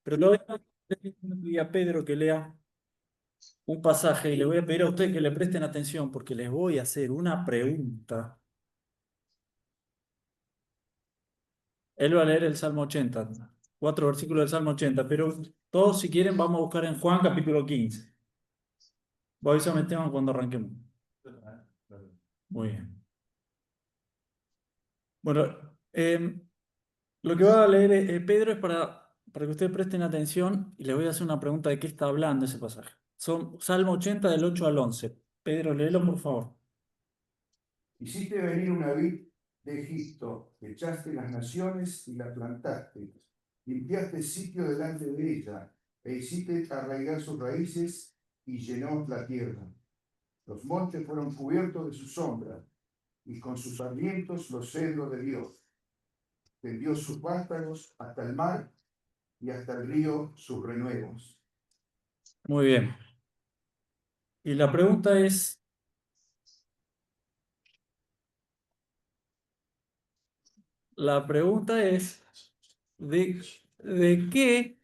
Pero todavía no le pedí a Pedro que lea un pasaje y le voy a pedir a ustedes que le presten atención porque les voy a hacer una pregunta. Él va a leer el Salmo 80, 4 versículos del Salmo 80, pero todos si quieren vamos a buscar en Juan capítulo 15. Voy a avisarme Esteban cuando arranquemos. Muy bien. Bueno, lo que va a leer Pedro es para que ustedes presten atención y les voy a hacer una pregunta de qué está hablando ese pasaje. Son Salmo 80 del 8 al 11. Pedro, léelo por favor. Hiciste venir una vid de Egipto, echaste las naciones y la plantaste, limpiaste sitio delante de ella, e hiciste arraigar sus raíces y llenó la tierra. Los montes fueron cubiertos de su sombra, y con sus sarmientos los cedros de Dios. Tendió sus vástagos hasta el mar y hasta el río sus renuevos. Muy bien. Y la pregunta es, la pregunta es, ¿de qué?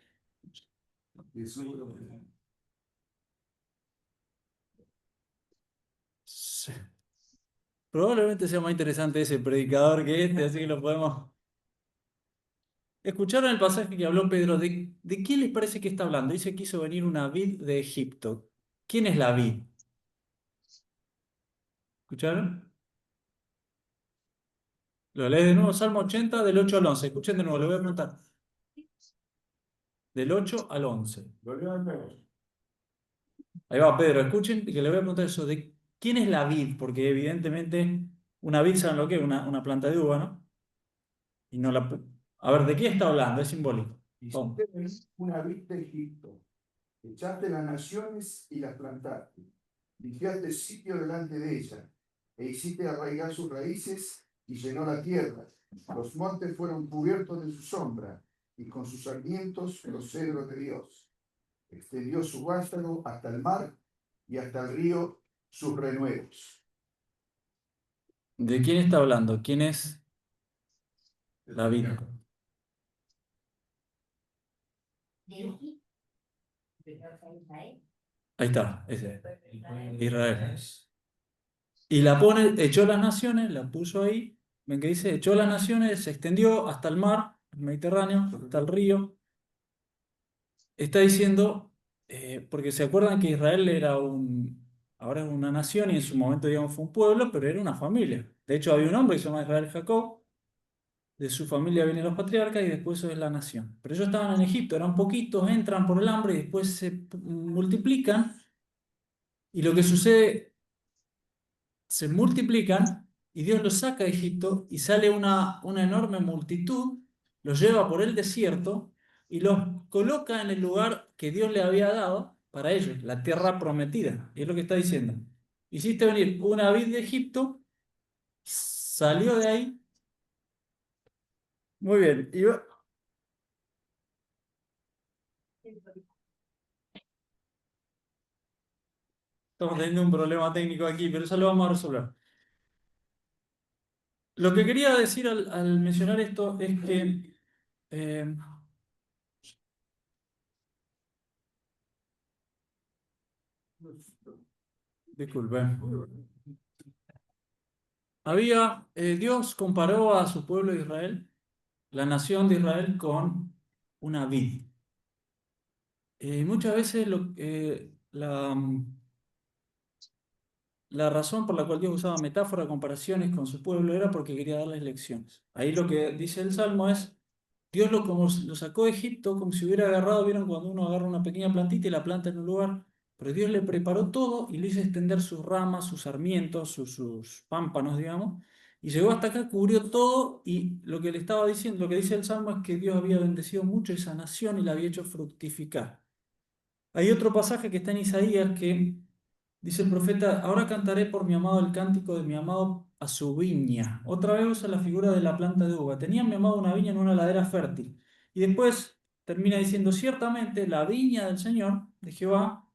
Probablemente sea más interesante ese predicador que este, así que lo podemos... ¿Escucharon el pasaje que habló Pedro? ¿De qué les parece que está hablando? Dice que hizo venir una vid de Egipto. ¿Quién es la vid? ¿Escucharon? Lo lees de nuevo, Salmo 80 del 8 al 11. Escuchen de nuevo, le voy a preguntar. Del 8 al 11. Ahí va, Pedro, escuchen que le voy a preguntar eso. ¿De quién es la vid? Porque evidentemente una vid, ¿saben lo que es? Una planta de uva, ¿no? Y no la... A ver, ¿de qué está hablando? Es simbólico. Vamos. Hiciste venir una vid de Egipto, echaste las naciones y las plantaste, limpiaste sitio delante de ella, e hiciste arraigar sus raíces y llenó la tierra. Los montes fueron cubiertos de su sombra, y con sus sarmientos los cedros de Dios. Extendió su vástago hasta el mar y hasta el río sus renuevos. ¿De quién está hablando? ¿Quién es la vid? Ahí está, ese. Israel. Y la pone, echó las naciones, la puso ahí. Ven que dice, echó las naciones, se extendió hasta el mar, el Mediterráneo, hasta el río. Está diciendo, porque se acuerdan que Israel ahora es una nación y en su momento, digamos, fue un pueblo, pero era una familia. De hecho, había un hombre que se llama Israel Jacob, de su familia vienen los patriarcas y después eso es la nación. Pero ellos estaban en Egipto, eran poquitos, entran por el hambre y después se multiplican. Y lo que sucede, se multiplican y Dios los saca de Egipto y sale una enorme multitud, los lleva por el desierto y los coloca en el lugar que Dios le había dado para ellos, la tierra prometida. Y es lo que está diciendo. Hiciste venir una vid de Egipto, salió de ahí. Muy bien. Estamos teniendo un problema técnico aquí, pero eso lo vamos a resolver. Lo que quería decir al mencionar esto es que disculpen. Dios comparó a su pueblo de Israel, la nación de Israel, con una vid. Muchas veces la razón por la cual Dios usaba metáforas, comparaciones con su pueblo era porque quería darles lecciones. Ahí lo que dice el Salmo es, Dios como lo sacó de Egipto como si hubiera agarrado, vieron cuando uno agarra una pequeña plantita y la planta en un lugar, pero Dios le preparó todo y le hizo extender sus ramas, sus sarmientos, sus pámpanos, digamos, y llegó hasta acá, cubrió todo y lo que le estaba diciendo, lo que dice el Salmo es que Dios había bendecido mucho esa nación y la había hecho fructificar. Hay otro pasaje que está en Isaías que dice el profeta, ahora cantaré por mi amado el cántico de mi amado a su viña. Otra vez usa la figura de la planta de uva. Tenía mi amado una viña en una ladera fértil. Y después termina diciendo, ciertamente la viña del Señor, de Jehová,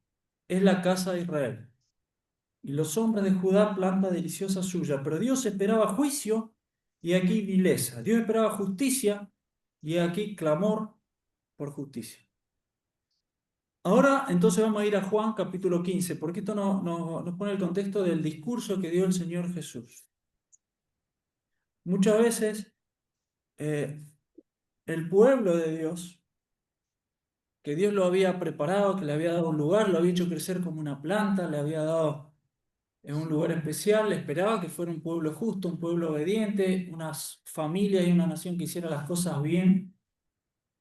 es la casa de Israel. Y los hombres de Judá planta deliciosa suya. Pero Dios esperaba juicio y aquí vileza. Dios esperaba justicia y aquí clamor por justicia. Ahora entonces vamos a ir a Juan capítulo 15, porque esto nos pone el contexto del discurso que dio el Señor Jesús. Muchas veces el pueblo de Dios, que Dios lo había preparado, que le había dado un lugar, lo había hecho crecer como una planta, le había dado un lugar especial, le esperaba que fuera un pueblo justo, un pueblo obediente, unas familias y una nación que hiciera las cosas bien,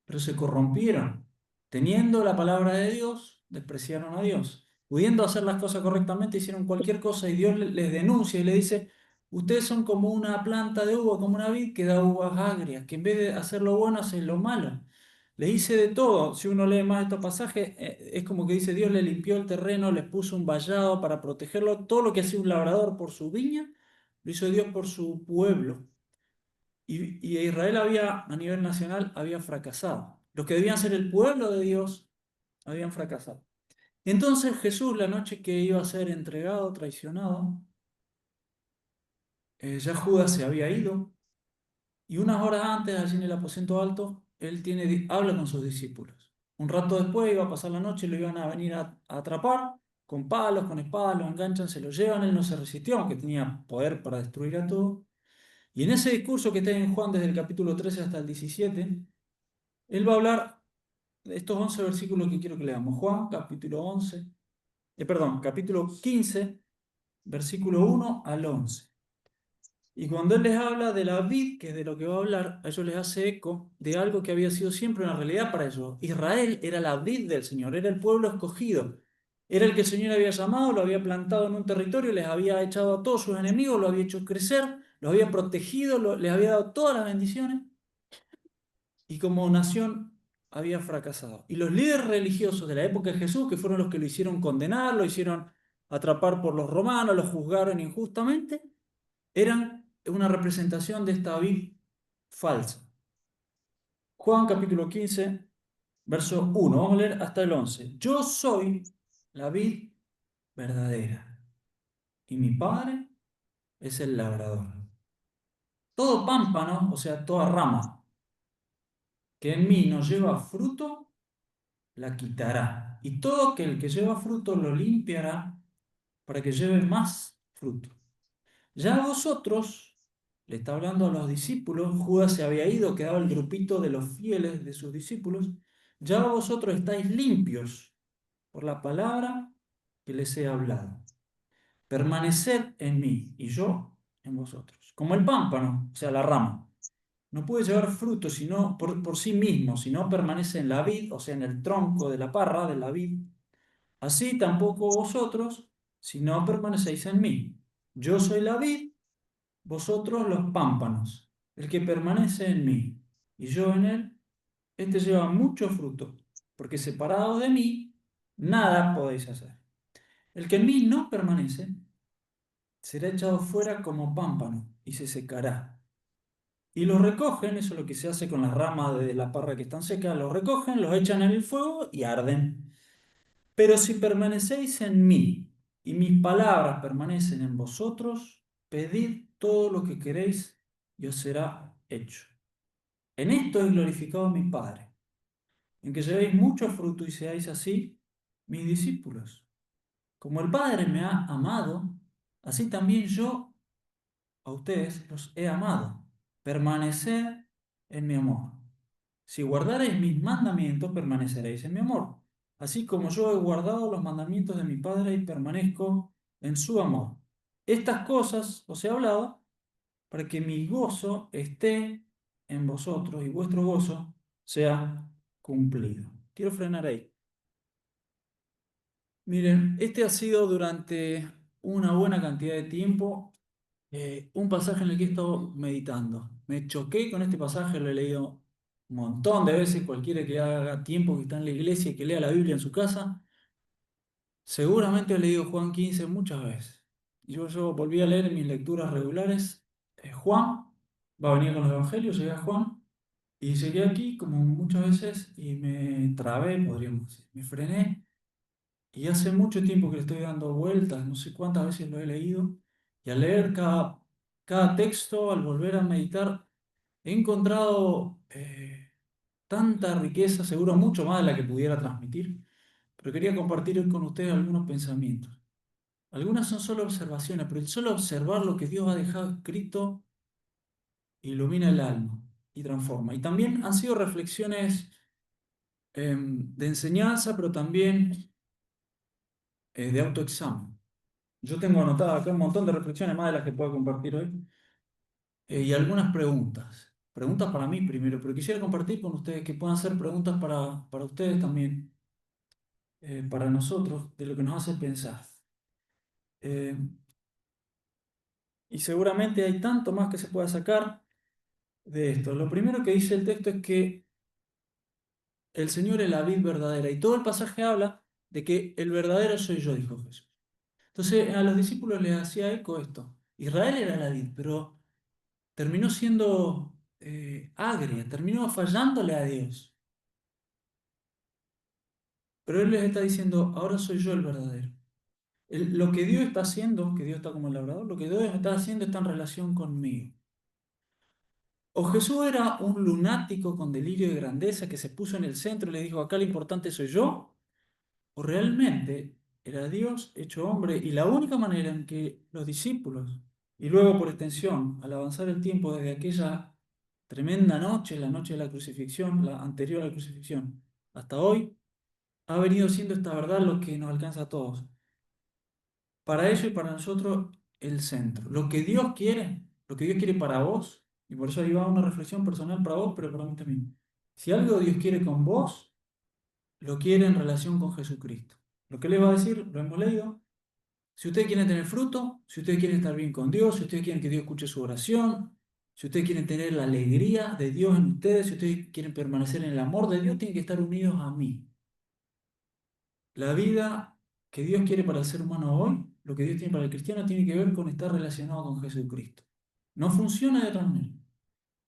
pero se corrompieron. Teniendo la palabra de Dios, despreciaron a Dios. Pudiendo hacer las cosas correctamente, hicieron cualquier cosa y Dios les denuncia y le dice, ustedes son como una planta de uva, como una vid que da uvas agrias, que en vez de hacer lo bueno, hacen lo malo. Les hice de todo. Si uno lee más estos pasajes, es como que dice, Dios le limpió el terreno, les puso un vallado para protegerlo. Todo lo que hacía un labrador por su viña, lo hizo Dios por su pueblo. Y Israel había, a nivel nacional, había fracasado. Los que debían ser el pueblo de Dios habían fracasado. Entonces Jesús, la noche que iba a ser entregado, traicionado, ya Judas se había ido, y unas horas antes, allí en el aposento alto, él habla con sus discípulos. Un rato después iba a pasar la noche, lo iban a venir a atrapar, con palos, con espadas, lo enganchan, se lo llevan, él no se resistió, aunque tenía poder para destruir a todo. Y en ese discurso que está en Juan desde el capítulo 13 hasta el 17, él va a hablar de estos 11 versículos que quiero que leamos. Juan, capítulo 11, perdón, capítulo 15, versículo 1 al 11. Y cuando él les habla de la vid, que es de lo que va a hablar, a ellos les hace eco de algo que había sido siempre una realidad para ellos. Israel era la vid del Señor, era el pueblo escogido. Era el que el Señor había llamado, lo había plantado en un territorio, les había echado a todos sus enemigos, lo había hecho crecer, lo había protegido, les había dado todas las bendiciones. Y como nación había fracasado. Y los líderes religiosos de la época de Jesús, que fueron los que lo hicieron condenar, lo hicieron atrapar por los romanos, lo juzgaron injustamente, eran una representación de esta vid falsa. Juan capítulo 15, verso 1, vamos a leer hasta el 11. Yo soy la vid verdadera y mi padre es el labrador. Todo pámpano, o sea, toda rama que en mí no lleva fruto, la quitará. Y todo aquel que lleva fruto lo limpiará para que lleve más fruto. Ya vosotros, le está hablando a los discípulos, Judas se había ido, quedaba el grupito de los fieles de sus discípulos, ya vosotros estáis limpios por la palabra que les he hablado. Permaneced en mí y yo en vosotros. Como el pámpano, o sea, la rama. No puede llevar fruto sino por sí mismo, si no permanece en la vid, o sea, en el tronco de la parra de la vid. Así tampoco vosotros, si no permanecéis en mí. Yo soy la vid, vosotros los pámpanos. El que permanece en mí y yo en él, este lleva mucho fruto, porque separados de mí, nada podéis hacer. El que en mí no permanece, será echado fuera como pámpano y se secará. Y los recogen, eso es lo que se hace con las ramas de la parra que están secas, los recogen, los echan en el fuego y arden. Pero si permanecéis en mí y mis palabras permanecen en vosotros, pedid todo lo que queréis y os será hecho. En esto es glorificado mi Padre, en que llevéis mucho fruto y seáis así mis discípulos. Como el Padre me ha amado, así también yo a ustedes los he amado. Permaneced en mi amor. Si guardareis mis mandamientos, permaneceréis en mi amor, así como yo he guardado los mandamientos de mi Padre y permanezco en su amor. Estas cosas os he hablado para que mi gozo esté en vosotros y vuestro gozo sea cumplido. Quiero frenar ahí. Miren, este ha sido durante una buena cantidad de tiempo un pasaje en el que he estado meditando. Me choqué con este pasaje, lo he leído un montón de veces. Cualquiera que haga tiempo que está en la iglesia y que lea la Biblia en su casa, seguramente he leído Juan 15 muchas veces. Yo volví a leer en mis lecturas regulares Juan, va a venir con los evangelios, llegué a Juan, y llegué aquí como muchas veces y me trabé, podríamos decir, me frené. Y hace mucho tiempo que le estoy dando vueltas, no sé cuántas veces lo he leído, y al leer cada texto, al volver a meditar, he encontrado tanta riqueza, seguro mucho más de la que pudiera transmitir, pero quería compartir hoy con ustedes algunos pensamientos. Algunas son solo observaciones, pero el solo observar lo que Dios ha dejado escrito ilumina el alma y transforma. Y también han sido reflexiones de enseñanza, pero también de autoexamen. Yo tengo anotadas acá un montón de reflexiones más de las que puedo compartir hoy y algunas preguntas. Preguntas para mí primero, pero quisiera compartir con ustedes que puedan ser preguntas para ustedes también, para nosotros, de lo que nos hace pensar. Eh, y seguramente hay tanto más que se pueda sacar de esto. Lo primero que dice el texto es que el Señor es la vid verdadera y todo el pasaje habla de que el verdadero soy yo, dijo Jesús. Entonces a los discípulos les hacía eco esto. Israel era la vid, pero terminó siendo agria, terminó fallándole a Dios. Pero Él les está diciendo, ahora soy yo el verdadero. Lo que Dios está haciendo, que Dios está como el labrador, lo que Dios está haciendo está en relación conmigo. O Jesús era un lunático con delirio de grandeza que se puso en el centro y le dijo, acá lo importante soy yo, o realmente era Dios hecho hombre y la única manera en que los discípulos, y luego por extensión, al avanzar el tiempo desde aquella tremenda noche, la noche de la crucifixión, la anterior a la crucifixión, hasta hoy, ha venido siendo esta verdad lo que nos alcanza a todos. Para ellos y para nosotros, el centro. Lo que Dios quiere para vos, y por eso ahí va una reflexión personal para vos, pero para mí también. Si algo Dios quiere con vos, lo quiere en relación con Jesucristo. Lo que le va a decir, lo hemos leído. Si ustedes quieren tener fruto, si ustedes quieren estar bien con Dios, si ustedes quieren que Dios escuche su oración, si ustedes quieren tener la alegría de Dios en ustedes, si ustedes quieren permanecer en el amor de Dios, tienen que estar unidos a mí. La vida que Dios quiere para el ser humano hoy, lo que Dios tiene para el cristiano, tiene que ver con estar relacionado con Jesucristo. No funciona de otra manera.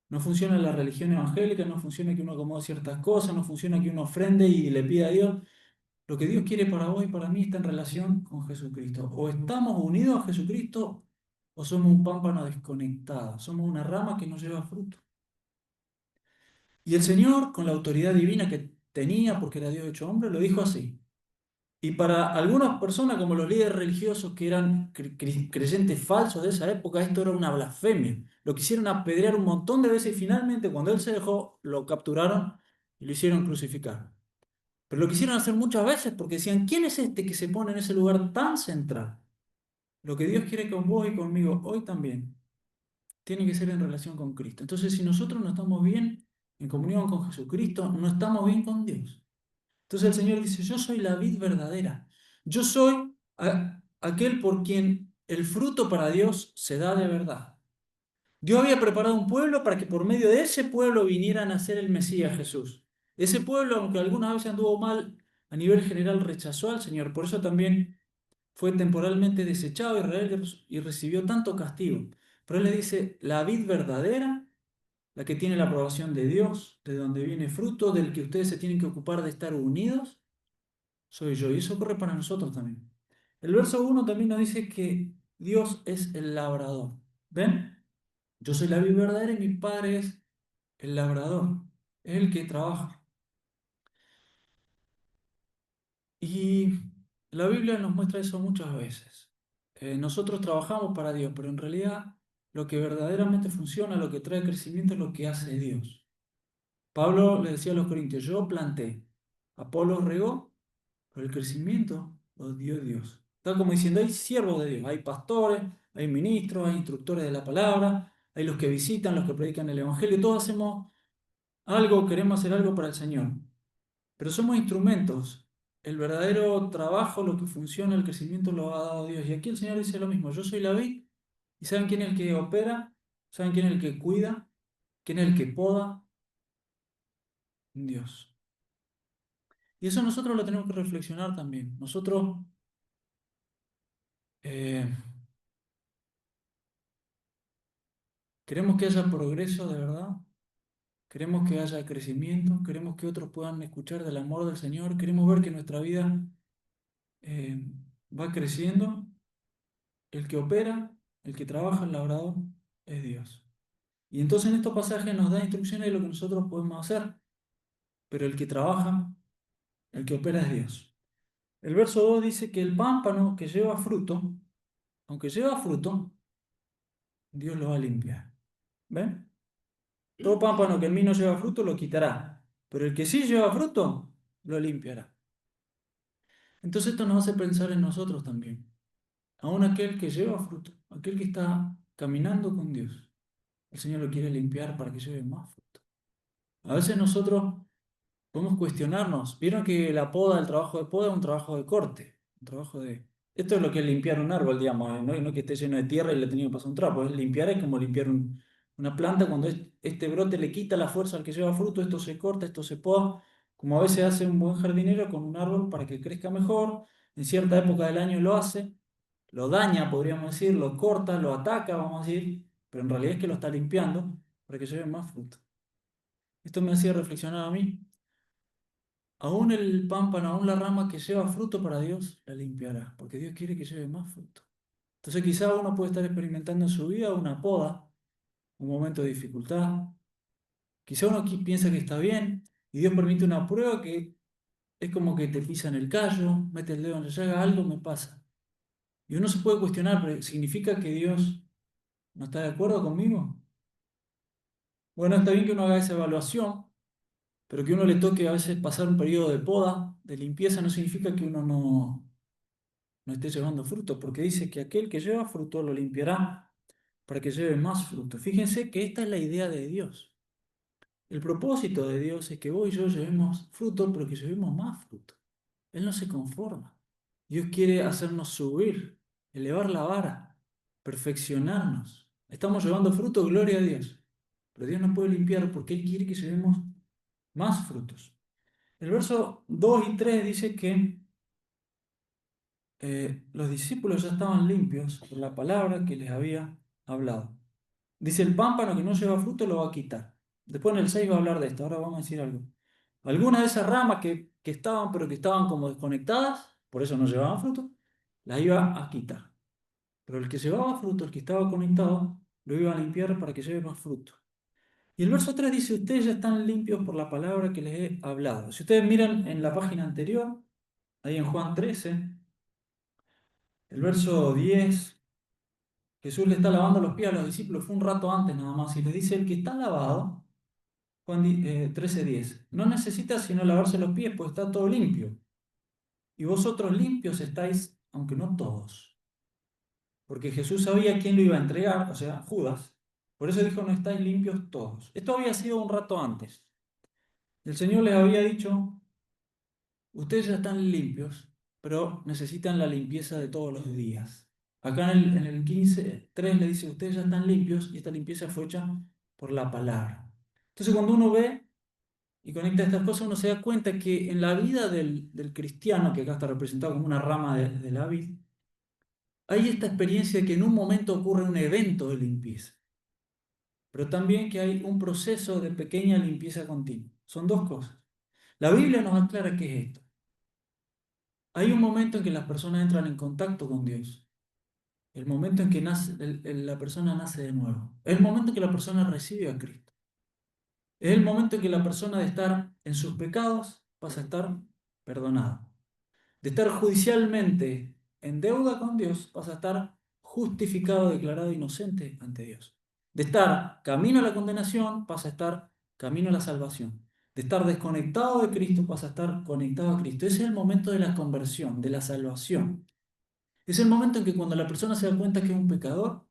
No funciona la religión evangélica, no funciona que uno acomode ciertas cosas, no funciona que uno ofrende y le pida a Dios. Lo que Dios quiere para vos y para mí está en relación con Jesucristo. O estamos unidos a Jesucristo o somos un pámpano desconectado. Somos una rama que no lleva fruto. Y el Señor, con la autoridad divina que tenía, porque era Dios hecho hombre, lo dijo así. Y para algunas personas, como los líderes religiosos que eran creyentes falsos de esa época, esto era una blasfemia. Lo quisieron apedrear un montón de veces y finalmente, cuando él se dejó, lo capturaron y lo hicieron crucificar. Pero lo quisieron hacer muchas veces porque decían, ¿quién es este que se pone en ese lugar tan central? Lo que Dios quiere con vos y conmigo hoy también tiene que ser en relación con Cristo. Entonces, si nosotros no estamos bien en comunión con Jesucristo, no estamos bien con Dios. Entonces el Señor dice, yo soy la vid verdadera. Yo soy aquel por quien el fruto para Dios se da de verdad. Dios había preparado un pueblo para que por medio de ese pueblo viniera a nacer el Mesías Jesús. Ese pueblo, aunque algunas veces anduvo mal, a nivel general rechazó al Señor. Por eso también fue temporalmente desechado Israel y recibió tanto castigo. Pero Él le dice, la vid verdadera, la que tiene la aprobación de Dios, de donde viene fruto, del que ustedes se tienen que ocupar de estar unidos, soy yo. Y eso ocurre para nosotros también. El verso 1 también nos dice que Dios es el labrador. ¿Ven? Yo soy la vid verdadera y mi padre es el labrador. Es el que trabaja. Y la Biblia nos muestra eso muchas veces. Nosotros trabajamos para Dios, pero en realidad lo que verdaderamente funciona, lo que trae crecimiento es lo que hace Dios. Pablo le decía a los corintios, yo planté, Apolo regó, pero el crecimiento lo dio Dios. Está como diciendo, hay siervos de Dios, hay pastores, hay ministros, hay instructores de la palabra, hay los que visitan, los que predican el Evangelio, todos hacemos algo, queremos hacer algo para el Señor. Pero somos instrumentos. El verdadero trabajo, lo que funciona, el crecimiento lo ha dado Dios. Y aquí el Señor dice lo mismo, yo soy la vid, y ¿saben quién es el que opera? ¿Saben quién es el que cuida? ¿Quién es el que poda? Dios. Y eso nosotros lo tenemos que reflexionar también. Nosotros eh, queremos que haya progreso de verdad, queremos que haya crecimiento, queremos que otros puedan escuchar del amor del Señor, queremos ver que nuestra vida eh, va creciendo. El que opera, el que trabaja, el labrador, es Dios. Y entonces en estos pasajes nos da instrucciones de lo que nosotros podemos hacer, pero el que trabaja, el que opera es Dios. El verso 2 dice que el pámpano que lleva fruto, aunque lleva fruto, Dios lo va a limpiar. ¿Ven? Todo pámpano que en mí no lleva fruto lo quitará, pero el que sí lleva fruto lo limpiará. Entonces esto nos hace pensar en nosotros también. Aún aquel que lleva fruto, aquel que está caminando con Dios, el Señor lo quiere limpiar para que lleve más fruto. A veces nosotros podemos cuestionarnos. Vieron que la poda, el trabajo de poda es un trabajo de corte, un trabajo de... Esto es lo que es limpiar un árbol, digamos, no que esté lleno de tierra y le tenía que pasar un trapo. Es limpiar, es como limpiar una planta cuando este brote le quita la fuerza al que lleva fruto, esto se corta, esto se poda, como a veces hace un buen jardinero con un árbol para que crezca mejor. En cierta época del año lo hace, lo daña, podríamos decir, lo corta, lo ataca, vamos a decir, pero en realidad es que lo está limpiando para que lleve más fruto. Esto me hacía reflexionar a mí. Aún el pámpano, aún la rama que lleva fruto para Dios, la limpiará, porque Dios quiere que lleve más fruto. Entonces quizá uno puede estar experimentando en su vida una poda, un momento de dificultad. Quizá uno aquí piensa que está bien y Dios permite una prueba que es como que te pisa en el callo, mete el dedo en la llaga, algo me pasa. Y uno se puede cuestionar, pero ¿significa que Dios no está de acuerdo conmigo? Bueno, está bien que uno haga esa evaluación, pero que uno le toque a veces pasar un periodo de poda, de limpieza, no significa que uno no esté llevando fruto, porque dice que aquel que lleva fruto lo limpiará para que lleve más fruto. Fíjense que esta es la idea de Dios. El propósito de Dios es que vos y yo llevemos fruto, pero que llevemos más fruto. Él no se conforma. Dios quiere hacernos subir, elevar la vara, perfeccionarnos. Estamos llevando fruto, gloria a Dios. Pero Dios nos puede limpiar porque Él quiere que llevemos más frutos. El verso 2 y 3 dice que los discípulos ya estaban limpios por la palabra que les había hablado. Dice, el pámpano que no lleva fruto lo va a quitar. Después en el 6 va a hablar de esto, ahora vamos a decir algo. Algunas de esas ramas que estaban, pero que estaban como desconectadas, por eso no llevaban fruto, las iba a quitar. Pero el que llevaba fruto, el que estaba conectado, lo iba a limpiar para que lleve más fruto. Y el verso 3 dice, ustedes ya están limpios por la palabra que les he hablado. Si ustedes miran en la página anterior, ahí en Juan 13, el verso 10, Jesús le está lavando los pies a los discípulos, fue un rato antes nada más, y les dice, el que está lavado, Juan 13:10, no necesita sino lavarse los pies, pues está todo limpio. Y vosotros limpios estáis, aunque no todos. Porque Jesús sabía quién lo iba a entregar, o sea, Judas. Por eso dijo, no estáis limpios todos. Esto había sido un rato antes. El Señor les había dicho, ustedes ya están limpios, pero necesitan la limpieza de todos los días. Acá en el 15:3 le dice, ustedes ya están limpios y esta limpieza fue hecha por la palabra. Entonces cuando uno ve y conecta estas cosas, uno se da cuenta que en la vida del cristiano, que acá está representado como una rama de la vid, hay esta experiencia de que en un momento ocurre un evento de limpieza, pero también que hay un proceso de pequeña limpieza continua. Son dos cosas. La Biblia nos aclara qué es esto. Hay un momento en que las personas entran en contacto con Dios. El momento en que la persona nace de nuevo. Es el momento en que la persona recibe a Cristo. Es el momento en que la persona de estar en sus pecados pasa a estar perdonada. De estar judicialmente en deuda con Dios pasa a estar justificado, declarado inocente ante Dios. De estar camino a la condenación pasa a estar camino a la salvación. De estar desconectado de Cristo pasa a estar conectado a Cristo. Ese es el momento de la conversión, de la salvación. Es el momento en que cuando la persona se da cuenta que es un pecador,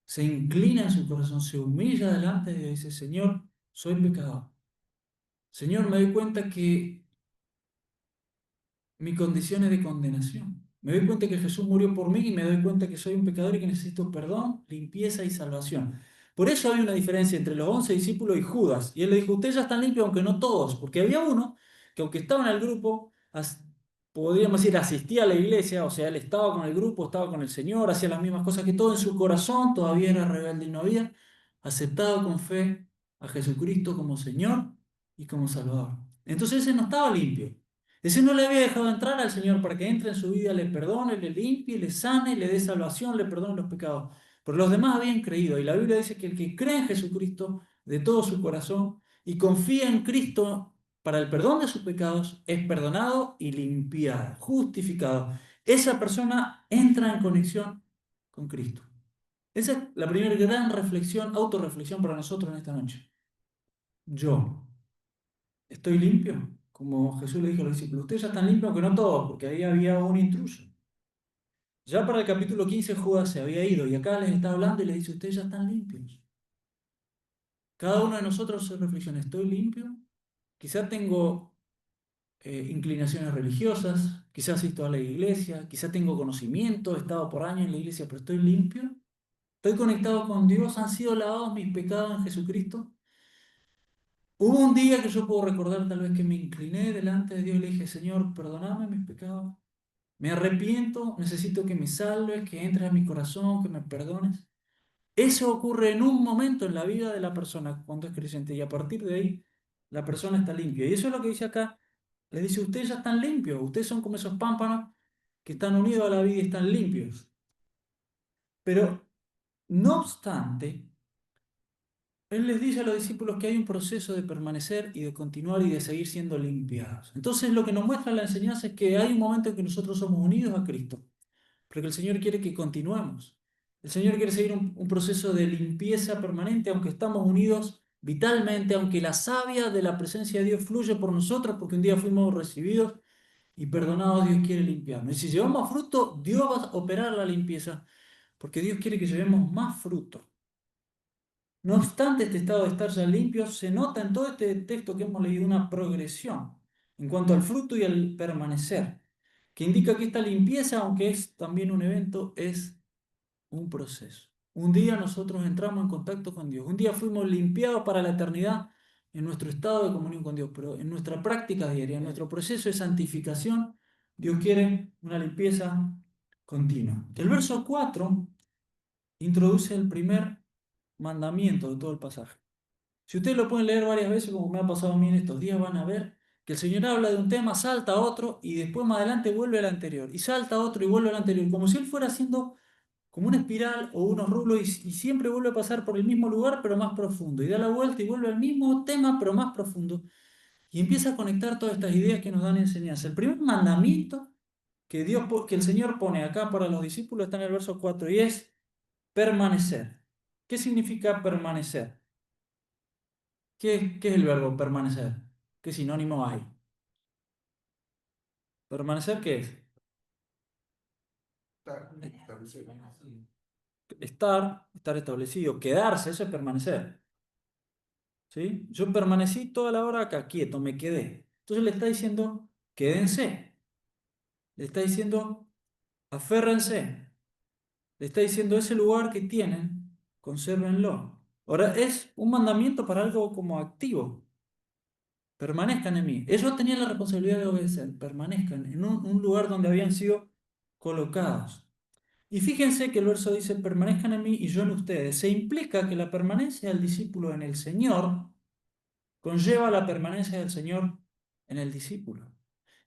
se inclina en su corazón, se humilla delante de Dios y dice, Señor, soy pecador. Señor, me doy cuenta que mi condición es de condenación. Me doy cuenta que Jesús murió por mí y me doy cuenta que soy un pecador y que necesito perdón, limpieza y salvación. Por eso había una diferencia entre los 11 discípulos y Judas. Y él le dijo, ustedes ya están limpios, aunque no todos. Porque había uno que aunque estaba en el grupo, podríamos decir, asistía a la iglesia, o sea, él estaba con el grupo, estaba con el Señor, hacía las mismas cosas que todo en su corazón, todavía era rebelde y no había aceptado con fe a Jesucristo como Señor y como Salvador. Entonces ese no estaba limpio. Ese no le había dejado entrar al Señor para que entre en su vida, le perdone, le limpie, le sane, le dé salvación, le perdone los pecados. Pero los demás habían creído. Y la Biblia dice que el que cree en Jesucristo de todo su corazón y confía en Cristo para el perdón de sus pecados, es perdonado y limpiado, justificado. Esa persona entra en conexión con Cristo. Esa es la primera gran reflexión, autorreflexión para nosotros en esta noche. Yo, ¿estoy limpio? Como Jesús le dijo a los discípulos, ustedes ya están limpios, aunque no todos, porque ahí había un intruso. Ya para el capítulo 15 Judas se había ido y acá les está hablando y les dice, ustedes ya están limpios. Cada uno de nosotros se reflexiona, ¿estoy limpio? Quizá tengo inclinaciones religiosas, quizás asisto a la iglesia, quizá tengo conocimiento, he estado por años en la iglesia, pero ¿estoy limpio? ¿Estoy conectado con Dios? ¿Han sido lavados mis pecados en Jesucristo? Hubo un día que yo puedo recordar tal vez que me incliné delante de Dios y le dije, Señor, perdóname mis pecados. Me arrepiento, necesito que me salves, que entres a mi corazón, que me perdones. Eso ocurre en un momento en la vida de la persona cuando es creyente y a partir de ahí la persona está limpia. Y eso es lo que dice acá. Le dice, ustedes ya están limpios, ustedes son como esos pámpanos que están unidos a la vida y están limpios. Pero no obstante, Él les dice a los discípulos que hay un proceso de permanecer y de continuar y de seguir siendo limpiados. Entonces lo que nos muestra la enseñanza es que hay un momento en que nosotros somos unidos a Cristo, porque el Señor quiere que continuemos. El Señor quiere seguir un proceso de limpieza permanente, aunque estamos unidos vitalmente, aunque la savia de la presencia de Dios fluye por nosotros, porque un día fuimos recibidos y perdonados, Dios quiere limpiarnos. Y si llevamos fruto, Dios va a operar la limpieza, porque Dios quiere que llevemos más fruto. No obstante, este estado de estar ya limpios, se nota en todo este texto que hemos leído una progresión en cuanto al fruto y al permanecer, que indica que esta limpieza, aunque es también un evento, es un proceso. Un día nosotros entramos en contacto con Dios, un día fuimos limpiados para la eternidad en nuestro estado de comunión con Dios, pero en nuestra práctica diaria, en nuestro proceso de santificación, Dios quiere una limpieza continua. El verso 4 introduce el primer mandamiento de todo el pasaje. Si ustedes lo pueden leer varias veces, como me ha pasado a mí en estos días, van a ver que el Señor habla de un tema, salta a otro y después más adelante vuelve al anterior, y salta a otro y vuelve al anterior, como si Él fuera haciendo como una espiral o unos rulos y siempre vuelve a pasar por el mismo lugar, pero más profundo, y da la vuelta y vuelve al mismo tema, pero más profundo, y empieza a conectar todas estas ideas que nos dan enseñanza. El primer mandamiento que el Señor pone acá para los discípulos está en el verso 4 y es permanecer. ¿Qué significa permanecer? ¿Qué es el verbo permanecer? ¿Qué sinónimo hay? ¿Permanecer qué es? Establecer. Estar establecido, quedarse, eso es permanecer. ¿Sí? Yo permanecí toda la hora acá, quieto, me quedé. Entonces le está diciendo, quédense. Le está diciendo, aférrense. Le está diciendo, ese lugar que tienen, consérvenlo. Ahora, es un mandamiento para algo como activo. Permanezcan en mí. Ellos tenían la responsabilidad de obedecer. Permanezcan en un lugar donde habían sido colocados. Y fíjense que el verso dice, permanezcan en mí y yo en ustedes. Se implica que la permanencia del discípulo en el Señor conlleva la permanencia del Señor en el discípulo.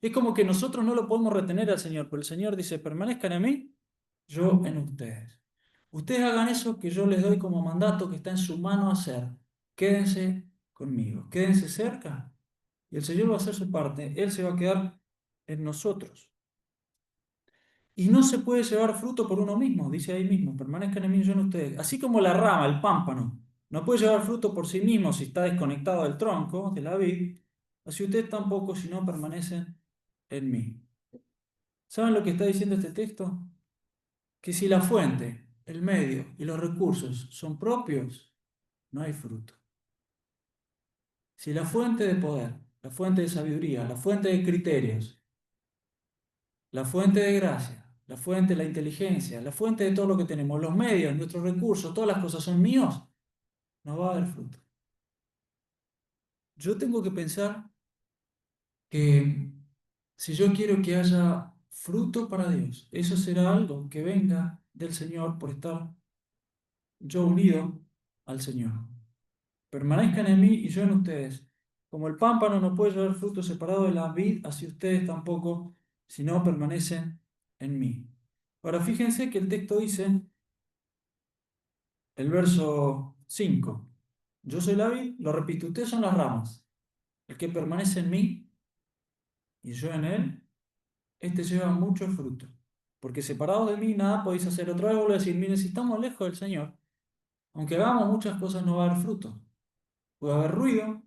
Es como que nosotros no lo podemos retener al Señor, pero el Señor dice, permanezcan en mí, yo en ustedes. Ustedes hagan eso que yo les doy como mandato que está en su mano hacer. Quédense conmigo, quédense cerca y el Señor va a hacer su parte. Él se va a quedar en nosotros. Y no se puede llevar fruto por uno mismo, dice ahí mismo, permanezcan en mí y yo en ustedes. Así como la rama, el pámpano, no puede llevar fruto por sí mismo si está desconectado del tronco, de la vid, así ustedes tampoco si no permanecen en mí. ¿Saben lo que está diciendo este texto? Que si la fuente, el medio y los recursos son propios, no hay fruto. Si la fuente de poder, la fuente de sabiduría, la fuente de criterios, la fuente de gracia, la fuente de la inteligencia, la fuente de todo lo que tenemos, los medios, nuestros recursos, todas las cosas son míos, no va a haber fruto. Yo tengo que pensar que si yo quiero que haya fruto para Dios, eso será algo que venga del Señor por estar yo unido al Señor. Permanezcan en mí y yo en ustedes. Como el pámpano no puede llevar fruto separado de la vid, así ustedes tampoco, si no permanecen en mí. Ahora fíjense que el texto dice, el verso 5, yo soy la vid, lo repito, ustedes son las ramas. El que permanece en mí y yo en él, este lleva mucho fruto. Porque separados de mí nada podéis hacer. Otra vez vuelvo a decir, miren, si estamos lejos del Señor, aunque hagamos muchas cosas, no va a haber fruto. Puede haber ruido,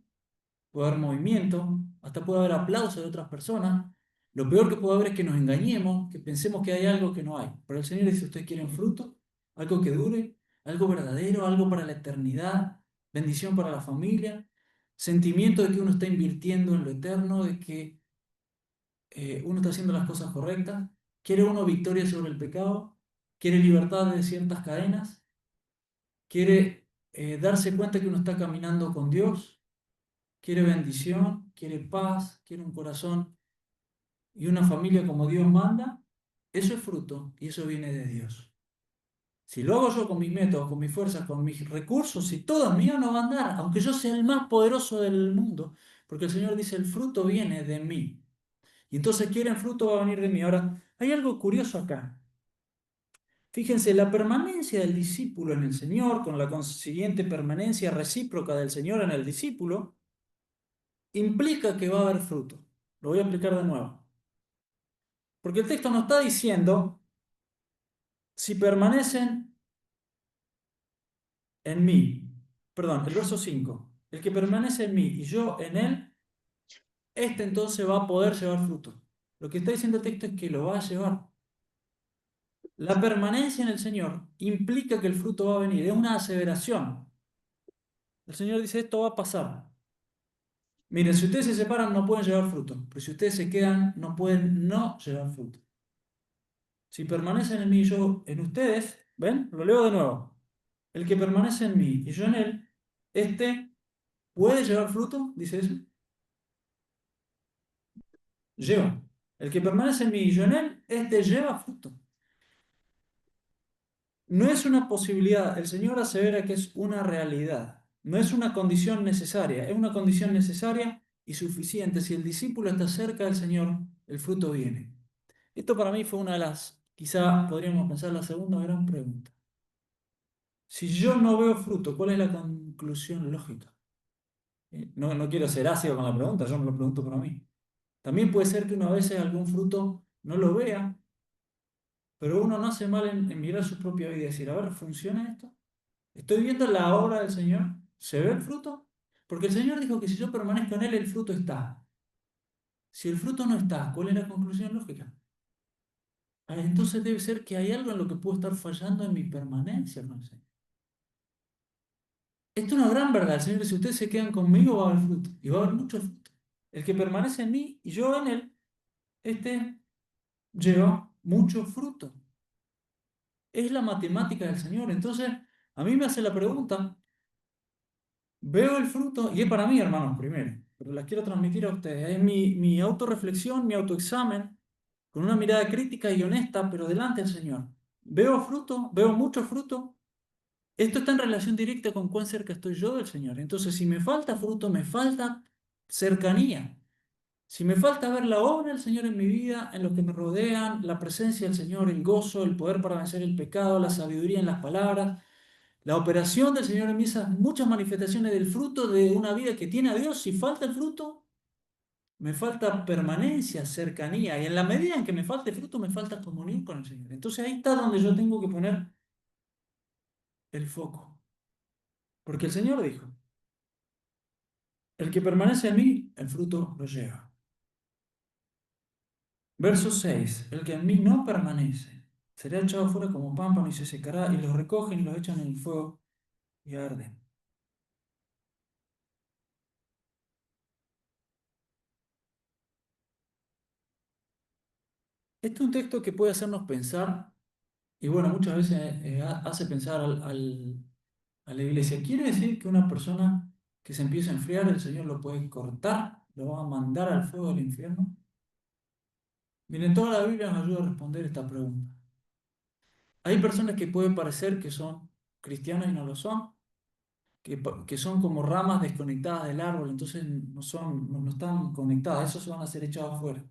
puede haber movimiento, hasta puede haber aplauso de otras personas. Lo peor que puede haber es que nos engañemos, que pensemos que hay algo que no hay. Pero el Señor dice, ¿ustedes quieren fruto? Algo que dure, algo verdadero, algo para la eternidad, bendición para la familia, sentimiento de que uno está invirtiendo en lo eterno, de que uno está haciendo las cosas correctas. ¿Quiere uno victoria sobre el pecado? ¿Quiere libertad de ciertas cadenas? ¿Quiere darse cuenta que uno está caminando con Dios? ¿Quiere bendición? ¿Quiere paz? ¿Quiere un corazón y una familia como Dios manda? Eso es fruto y eso viene de Dios. Si lo hago yo con mis métodos, con mis fuerzas, con mis recursos, si todo es mío, no va a andar, aunque yo sea el más poderoso del mundo, porque el Señor dice, el fruto viene de mí. Y entonces quieren fruto, va a venir de mí. Ahora, hay algo curioso acá. Fíjense, la permanencia del discípulo en el Señor, con la consiguiente permanencia recíproca del Señor en el discípulo, implica que va a haber fruto. Lo voy a explicar de nuevo. Porque el texto no está diciendo si permanecen en mí. Perdón, el verso 5. El que permanece en mí y yo en él, este entonces va a poder llevar fruto. Lo que está diciendo el texto es que lo va a llevar. La permanencia en el Señor implica que el fruto va a venir. Es una aseveración. El Señor dice, esto va a pasar. Miren, si ustedes se separan no pueden llevar fruto, pero si ustedes se quedan no pueden no llevar fruto. Si permanecen en mí y yo en ustedes, ¿ven? Lo leo de nuevo. El que permanece en mí y yo en él, este puede llevar fruto, dice eso. Lleva. El que permanece en mí y yo en él, este lleva fruto. No es una posibilidad, el Señor asevera que es una realidad. No es una condición necesaria, es una condición necesaria y suficiente. Si el discípulo está cerca del Señor, el fruto viene. Esto para mí fue una de las, quizá podríamos pensar la segunda gran pregunta. Si yo no veo fruto, ¿cuál es la conclusión lógica? No, no quiero ser ácido con la pregunta, yo me lo pregunto para mí. También puede ser que uno a veces algún fruto no lo vea, pero uno no hace mal en mirar su propia vida y decir, a ver, ¿funciona esto? ¿Estoy viendo la obra del Señor? ¿Se ve el fruto? Porque el Señor dijo que si yo permanezco en Él, el fruto está. Si el fruto no está, ¿cuál es la conclusión lógica? Entonces debe ser que hay algo en lo que puedo estar fallando en mi permanencia con el Señor. Esto es una gran verdad. El Señor dice, si ustedes se quedan conmigo, va a haber fruto. Y va a haber mucho fruto. El que permanece en mí y yo en Él, este lleva mucho fruto. Es la matemática del Señor. Entonces, a mí me hace la pregunta, veo el fruto, y es para mí, hermanos, primero, pero las quiero transmitir a ustedes. Es mi autorreflexión, mi autoexamen, con una mirada crítica y honesta, pero delante del Señor. Veo fruto, veo mucho fruto. Esto está en relación directa con cuán cerca estoy yo del Señor. Entonces, si me falta fruto, me falta cercanía. Si me falta ver la obra del Señor en mi vida, en los que me rodean, la presencia del Señor, el gozo, el poder para vencer el pecado, la sabiduría en las palabras, la operación del Señor en mí, esas muchas manifestaciones del fruto de una vida que tiene a Dios, si falta el fruto, me falta permanencia, cercanía. Y en la medida en que me falte fruto, me falta comunión con el Señor. Entonces ahí está donde yo tengo que poner el foco. Porque el Señor dijo, el que permanece en mí, el fruto lo lleva. Verso 6. El que en mí no permanece, será echado fuera como pámpano y se secará, y los recogen y los echan en el fuego y arden. Este es un texto que puede hacernos pensar, y bueno, muchas veces hace pensar a la iglesia. ¿Quiere decir que una persona que se empieza a enfriar, el Señor lo puede cortar, lo va a mandar al fuego del infierno? Miren, toda la Biblia nos ayuda a responder esta pregunta. Hay personas que pueden parecer que son cristianos y no lo son, que son como ramas desconectadas del árbol, entonces no están conectadas, esos se van a ser echados afuera.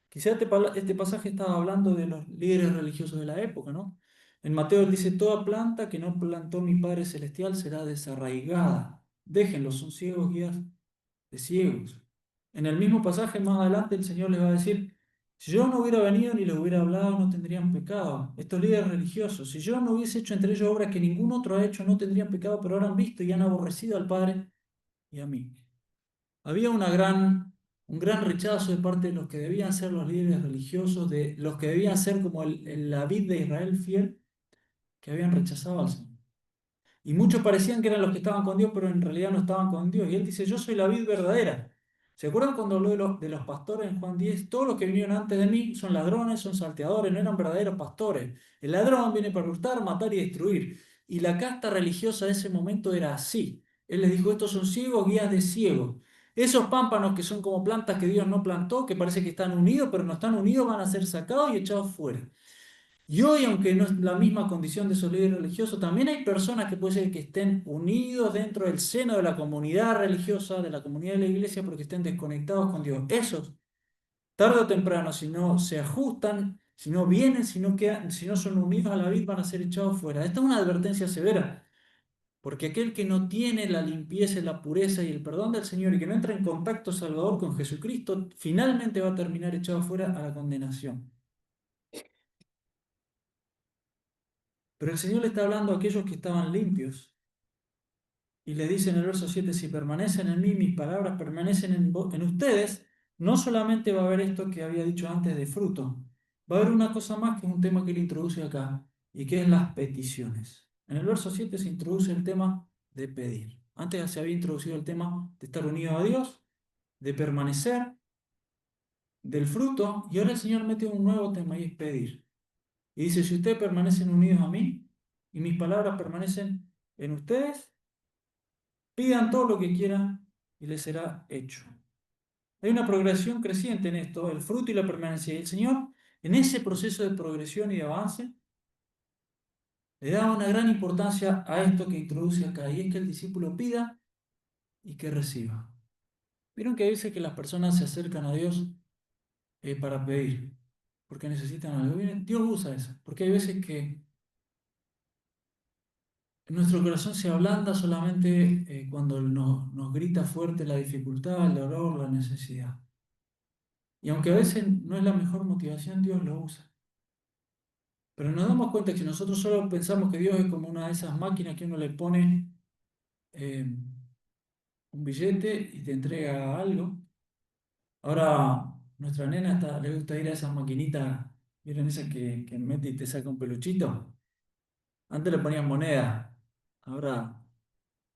Quizá este pasaje estaba hablando de los líderes religiosos de la época, ¿no? En Mateo él dice, toda planta que no plantó mi Padre Celestial será desarraigada. Déjenlos, son ciegos guías de ciegos. En el mismo pasaje más adelante el Señor les va a decir, si yo no hubiera venido ni les hubiera hablado, no tendrían pecado. Estos líderes religiosos, si yo no hubiese hecho entre ellos obras que ningún otro ha hecho, no tendrían pecado, pero ahora han visto y han aborrecido al Padre y a mí. Había un gran rechazo de parte de los que debían ser los líderes religiosos, de los que debían ser como la vid de Israel fiel, que habían rechazado al Señor. Y muchos parecían que eran los que estaban con Dios, pero en realidad no estaban con Dios. Y él dice, yo soy la vid verdadera. ¿Se acuerdan cuando habló de los pastores en Juan 10? Todos los que vinieron antes de mí son ladrones, son salteadores, no eran verdaderos pastores. El ladrón viene para hurtar, matar y destruir. Y la casta religiosa de ese momento era así. Él les dijo, estos son ciegos, guías de ciegos. Esos pámpanos que son como plantas que Dios no plantó, que parece que están unidos, pero no están unidos, van a ser sacados y echados fuera. Y hoy, aunque no es la misma condición de esos líderes religiosos, también hay personas que puede ser que estén unidos dentro del seno de la comunidad religiosa, de la comunidad de la iglesia, porque estén desconectados con Dios. Esos, tarde o temprano, si no se ajustan, si no vienen, si no quedan, si no son unidos a la vid, van a ser echados fuera. Esta es una advertencia severa, porque aquel que no tiene la limpieza y la pureza y el perdón del Señor y que no entra en contacto salvador con Jesucristo, finalmente va a terminar echado fuera a la condenación. Pero el Señor le está hablando a aquellos que estaban limpios. Y le dice en el verso 7, si permanecen en mí, mis palabras permanecen en ustedes, no solamente va a haber esto que había dicho antes de fruto, va a haber una cosa más que es un tema que él introduce acá, y que es las peticiones. En el verso 7 se introduce el tema de pedir. Antes se había introducido el tema de estar unido a Dios, de permanecer, del fruto, y ahora el Señor mete un nuevo tema y es pedir. Y dice, si ustedes permanecen unidos a mí, y mis palabras permanecen en ustedes, pidan todo lo que quieran y les será hecho. Hay una progresión creciente en esto, el fruto y la permanencia. Y el Señor, en ese proceso de progresión y de avance, le da una gran importancia a esto que introduce acá, y es que el discípulo pida y que reciba. Vieron que hay veces que las personas se acercan a Dios para pedir, porque necesitan algo. Miren, Dios usa eso, porque hay veces que nuestro corazón se ablanda solamente cuando nos grita fuerte la dificultad, el dolor, la necesidad. Y aunque a veces no es la mejor motivación, Dios lo usa. Pero nos damos cuenta que si nosotros solo pensamos que Dios es como una de esas máquinas que uno le pone eh, un billete y te entrega algo. Ahora, nuestra nena le gusta ir a esas maquinitas, ¿vieron esas que mete y te saca un peluchito? Antes le ponían moneda, ahora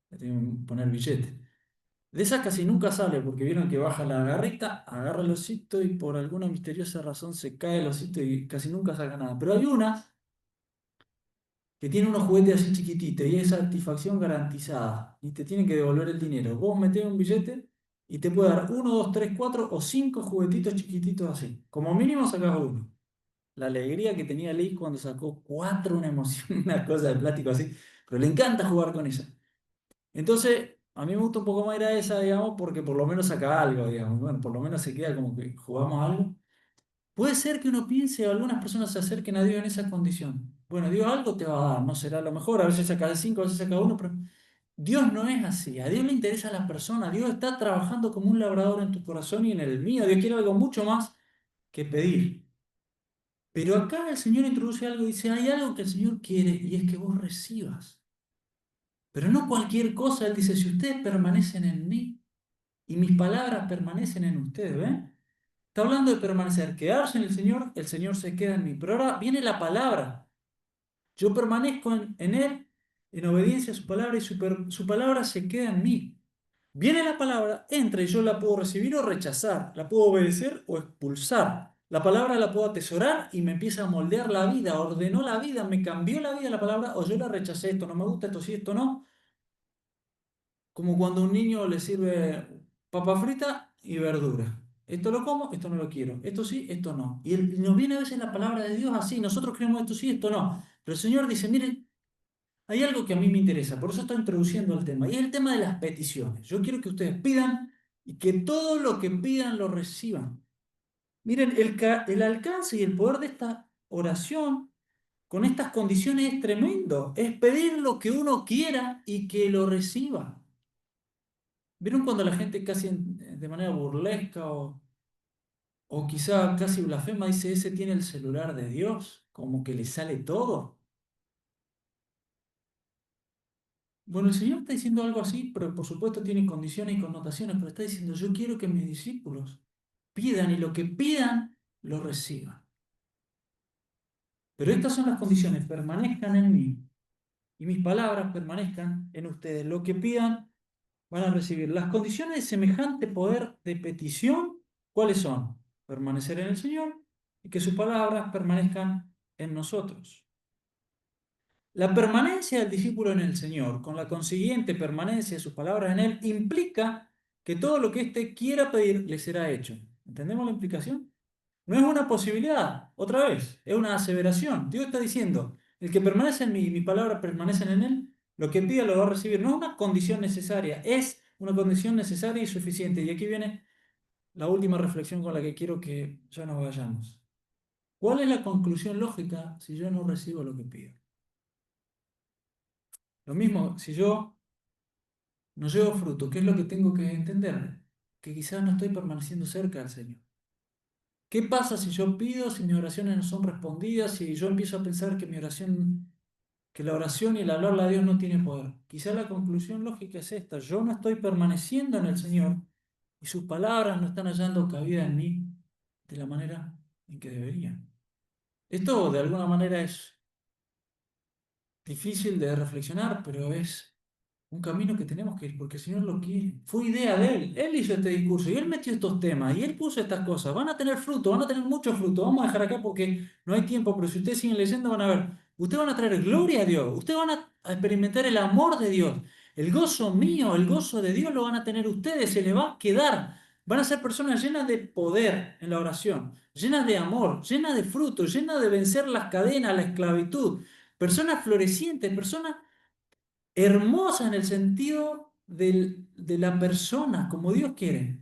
le tienen que poner billete. De esas casi nunca sale porque vieron que baja la garrita, agarra el osito y por alguna misteriosa razón se cae el osito y casi nunca saca nada. Pero hay una que tiene unos juguetes así chiquititos y es satisfacción garantizada y te tienen que devolver el dinero. Vos metés un billete y te puede dar uno, dos, tres, cuatro o cinco juguetitos chiquititos así. Como mínimo sacás uno. La alegría que tenía Liz cuando sacó cuatro, una emoción, una cosa de plástico así. Pero le encanta jugar con esa. Entonces, a mí me gusta un poco más ir a esa, digamos, porque por lo menos saca algo, digamos. Bueno, por lo menos se queda como que jugamos algo. Puede ser que uno piense o algunas personas se acerquen a Dios en esa condición. Bueno, Dios algo te va a dar, no será lo mejor, a veces saca de cinco, a veces saca uno, pero Dios no es así. A Dios le interesa a la persona. Dios está trabajando como un labrador en tu corazón y en el mío. Dios quiere algo mucho más que pedir. Pero acá el Señor introduce algo y dice, hay algo que el Señor quiere y es que vos recibas. Pero no cualquier cosa. Él dice, si ustedes permanecen en mí y mis palabras permanecen en ustedes, ¿ven? Está hablando de permanecer, quedarse en el Señor se queda en mí. Pero ahora viene la palabra. Yo permanezco en Él, en obediencia a su palabra, y su palabra se queda en mí. Viene la palabra, entra y yo la puedo recibir o rechazar, la puedo obedecer o expulsar. La palabra la puedo atesorar y me empieza a moldear la vida, ordenó la vida, me cambió la vida la palabra, o yo la rechacé, esto no me gusta, esto sí, esto no. Como cuando a un niño le sirve papa frita y verdura. Esto lo como, esto no lo quiero. Esto sí, esto no. Y nos viene a veces la palabra de Dios así. Nosotros creemos esto sí, esto no. Pero el Señor dice, miren, hay algo que a mí me interesa. Por eso estoy introduciendo el tema. Y es el tema de las peticiones. Yo quiero que ustedes pidan y que todo lo que pidan lo reciban. Miren, el alcance y el poder de esta oración con estas condiciones es tremendo. Es pedir lo que uno quiera y que lo reciba. ¿Vieron cuando la gente casi de manera burlesca o quizá casi blasfema dice, ese tiene el celular de Dios, como que le sale todo? Bueno, el Señor está diciendo algo así, pero por supuesto tiene condiciones y connotaciones, pero está diciendo, yo quiero que mis discípulos pidan y lo que pidan, lo reciban. Pero estas son las condiciones, permanezcan en mí y mis palabras permanezcan en ustedes. Lo que pidan, van a recibir. Las condiciones de semejante poder de petición, ¿cuáles son? Permanecer en el Señor y que sus palabras permanezcan en nosotros. La permanencia del discípulo en el Señor, con la consiguiente permanencia de sus palabras en Él, implica que todo lo que éste quiera pedir le será hecho. ¿Entendemos la implicación? No es una posibilidad, otra vez, es una aseveración. Dios está diciendo, el que permanece en mí y mis palabras permanecen en Él, lo que pida lo va a recibir. No es una condición necesaria, es una condición necesaria y suficiente. Y aquí viene la última reflexión con la que quiero que ya nos vayamos. ¿Cuál es la conclusión lógica si yo no recibo lo que pido? Lo mismo, si yo no llevo fruto, ¿qué es lo que tengo que entender? Que quizás no estoy permaneciendo cerca del Señor. ¿Qué pasa si yo pido, si mis oraciones no son respondidas, si yo empiezo a pensar que mi oración, que la oración y el hablarle a Dios no tiene poder? Quizás la conclusión lógica es esta: yo no estoy permaneciendo en el Señor y sus palabras no están hallando cabida en mí de la manera en que deberían. Esto de alguna manera es difícil de reflexionar, pero es un camino que tenemos que ir porque el Señor lo quiere. Fue idea de Él. Él hizo este discurso y Él metió estos temas y Él puso estas cosas. Van a tener fruto, van a tener mucho fruto. Vamos a dejar acá porque no hay tiempo, pero si ustedes siguen leyendo van a ver. Ustedes van a traer gloria a Dios. Ustedes van a experimentar el amor de Dios. El gozo mío, el gozo de Dios lo van a tener ustedes. Se les va a quedar. Van a ser personas llenas de poder en la oración, llenas de amor, llenas de fruto, llenas de vencer las cadenas, la esclavitud. Personas florecientes, personas hermosa en el sentido de la persona, como Dios quiere.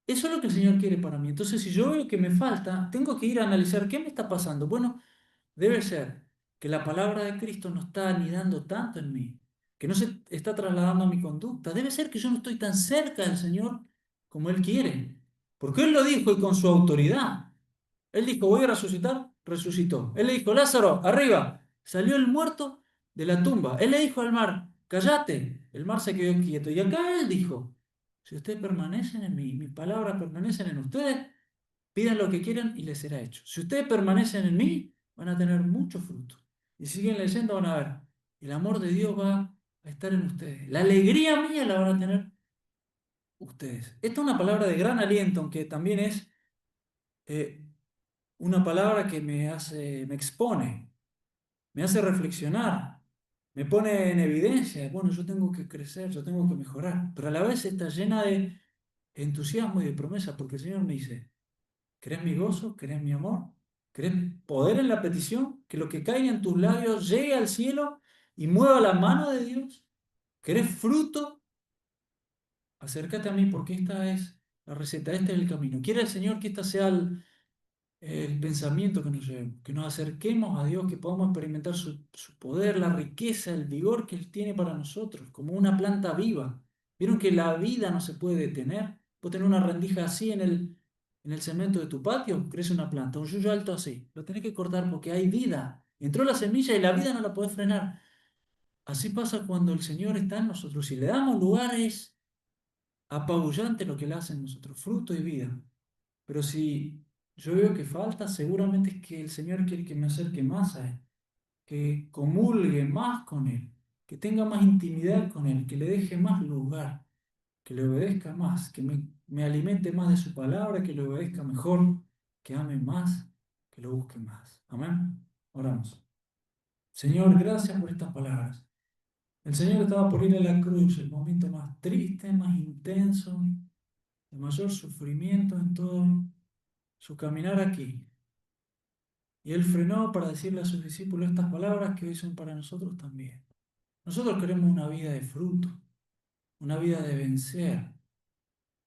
Eso es lo que el Señor quiere para mí. Entonces, si yo veo que me falta, tengo que ir a analizar qué me está pasando. Bueno, debe ser que la palabra de Cristo no está anidando tanto en mí, que no se está trasladando a mi conducta. Debe ser que yo no estoy tan cerca del Señor como Él quiere. Porque Él lo dijo y con su autoridad. Él dijo, voy a resucitar, resucitó. Él le dijo, Lázaro, arriba. Salió el muerto de la tumba. Él le dijo al mar, cállate. El mar se quedó quieto. Y acá él dijo, si ustedes permanecen en mí, mis palabras permanecen en ustedes, pidan lo que quieran y les será hecho. Si ustedes permanecen en mí, van a tener mucho fruto. Y siguen leyendo, van a ver, el amor de Dios va a estar en ustedes. La alegría mía la van a tener ustedes. Esta es una palabra de gran aliento, aunque también es eh, una palabra que me expone, me hace reflexionar, me pone en evidencia. Bueno, yo tengo que crecer, yo tengo que mejorar, pero a la vez está llena de entusiasmo y de promesa, porque el Señor me dice, ¿querés mi gozo? ¿Querés mi amor? ¿Querés poder en la petición? Que lo que caiga en tus labios llegue al cielo y mueva la mano de Dios. ¿Querés fruto? Acércate a mí porque esta es la receta, este es el camino. Quiere el Señor que esta sea el pensamiento que nos llevemos, que nos acerquemos a Dios, que podamos experimentar su poder, la riqueza, el vigor que Él tiene para nosotros, como una planta viva. ¿Vieron que la vida no se puede detener? Vos tenés una rendija así en el cemento de tu patio, crece una planta, un yuyo alto así. Lo tenés que cortar porque hay vida. Entró la semilla y la vida no la podés frenar. Así pasa cuando el Señor está en nosotros. Si le damos lugar, es apabullante lo que Él hace en nosotros, fruto y vida. Pero si yo veo que falta, seguramente es que el Señor quiere que me acerque más a Él, que comulgue más con Él, que tenga más intimidad con Él, que le deje más lugar, que le obedezca más, que me alimente más de su palabra, que le obedezca mejor, que ame más, que lo busque más. Amén. Oramos. Señor, gracias por estas palabras. El Señor estaba por ir a la cruz, el momento más triste, más intenso, de mayor sufrimiento en todo su caminar aquí. Y Él frenó para decirle a sus discípulos estas palabras que hoy son para nosotros también. Nosotros queremos una vida de fruto, una vida de vencer,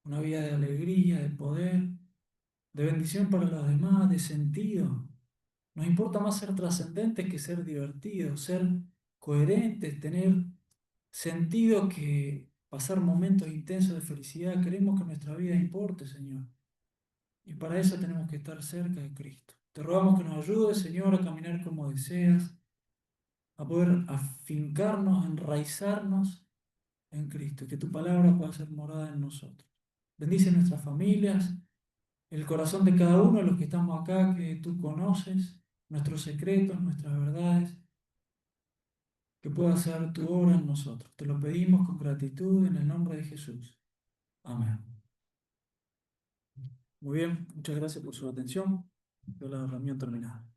una vida de alegría, de poder, de bendición para los demás, de sentido. Nos importa más ser trascendentes que ser divertidos, ser coherentes, tener sentido que pasar momentos intensos de felicidad. Queremos que nuestra vida importe, Señor. Y para eso tenemos que estar cerca de Cristo. Te rogamos que nos ayudes, Señor, a caminar como deseas, a poder afincarnos, enraizarnos en Cristo, y que tu palabra pueda ser morada en nosotros. Bendice nuestras familias, el corazón de cada uno de los que estamos acá, que tú conoces, nuestros secretos, nuestras verdades, que pueda hacer tu obra en nosotros. Te lo pedimos con gratitud en el nombre de Jesús. Amén. Muy bien, muchas gracias por su atención. Veo la reunión terminada.